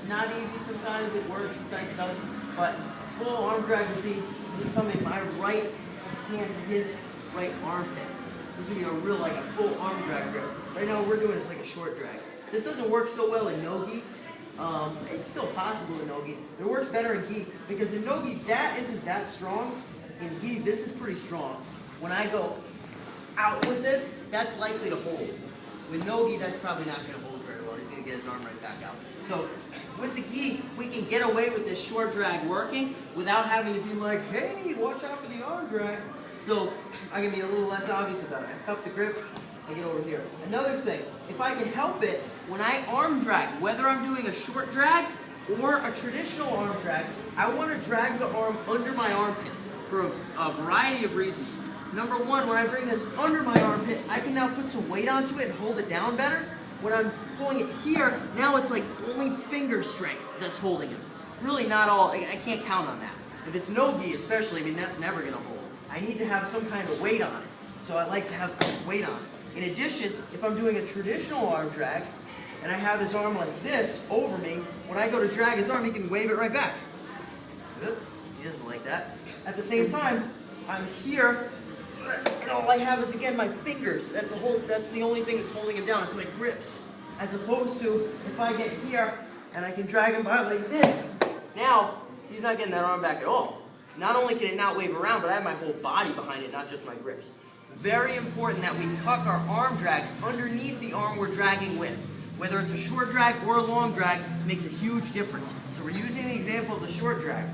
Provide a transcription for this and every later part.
not easy sometimes, it works, sometimes it doesn't, but full arm drag would be me coming my right hand to his right armpit. This would be a real, like a full arm drag grip. Right now we're doing this like a short drag. This doesn't work so well in no-gi. It's still possible in no-gi. It works better in gi because in no-gi that isn't that strong. In gi this is pretty strong. When I go out with this, that's likely to hold. With no-gi that's probably not going to hold very well. He's going to get his arm right back out. So with the gi, we can get away with this short drag working without having to be like, hey, watch out for the arm drag. So I can be a little less obvious about it. I cup the grip, I get over here. Another thing, if I can help it, when I arm drag, whether I'm doing a short drag or a traditional arm drag, I want to drag the arm under my armpit for a variety of reasons. Number one, when I bring this under my armpit, I can now put some weight onto it and hold it down better. When I'm pulling it here, now it's like only finger strength that's holding it. Really not all, I can't count on that. If it's no-gi especially, I mean that's never going to hold. I need to have some kind of weight on it. So I like to have weight on it. In addition, if I'm doing a traditional arm drag, and I have his arm like this over me, when I go to drag his arm, he can wave it right back. Good. He doesn't like that. At the same time, I'm here, and all I have is, again, my fingers. That's the only thing that's holding him down. It's my grips. As opposed to, if I get here, and I can drag him by like this, now, he's not getting that arm back at all. Not only can it not wave around, but I have my whole body behind it, not just my grips. Very important that we tuck our arm drags underneath the arm we're dragging with. Whether it's a short drag or a long drag, makes a huge difference. So we're using the example of the short drag.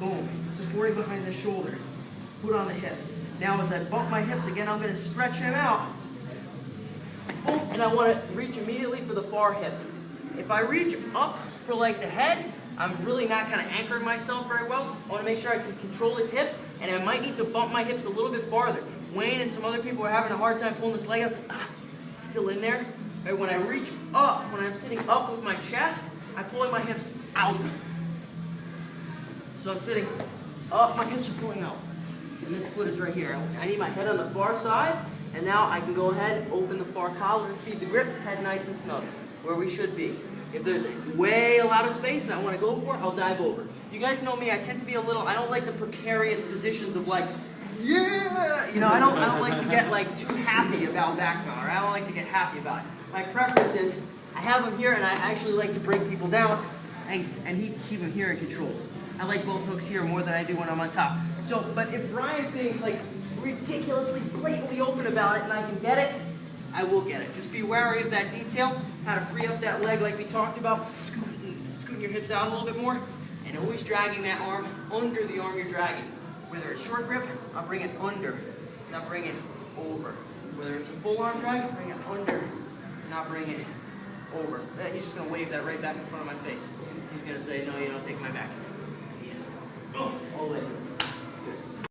Boom, supporting behind the shoulder, foot on the hip. Now as I bump my hips again, I'm going to stretch him out. Boom, and I want to reach immediately for the far hip. If I reach up for like the head, I'm really not kind of anchoring myself very well. I want to make sure I can control his hip, and I might need to bump my hips a little bit farther. Wayne and some other people are having a hard time pulling this leg out. Like, still in there. Right, when I reach up, when I'm sitting up with my chest, I'm pulling my hips out. So I'm sitting up, my hips are pulling out. And this foot is right here. I need my head on the far side, and now I can go ahead, open the far collar and feed the grip, head nice and snug, where we should be. If there's way a lot of space and I want to go for it, I'll dive over. You guys know me, I tend to be a little, I don't like the precarious positions of like, yeah, you know, I don't like to get like too happy about back power. I don't like to get happy about it. My preference is, I have him here and I actually like to bring people down and keep him here and controlled. I like both hooks here more than I do when I'm on top. So, but if Brian's being like ridiculously, blatantly open about it and I can get it, I will get it. Just be wary of that detail, how to free up that leg like we talked about, scooting your hips out a little bit more, and always dragging that arm under the arm you're dragging. Whether it's short grip, I'll bring it under, not bring it over. Whether it's a full arm drag, bring it under, not bring it over. He's just going to wave that right back in front of my face. He's going to say, no, you don't take my back. Yeah. Boom, all the way.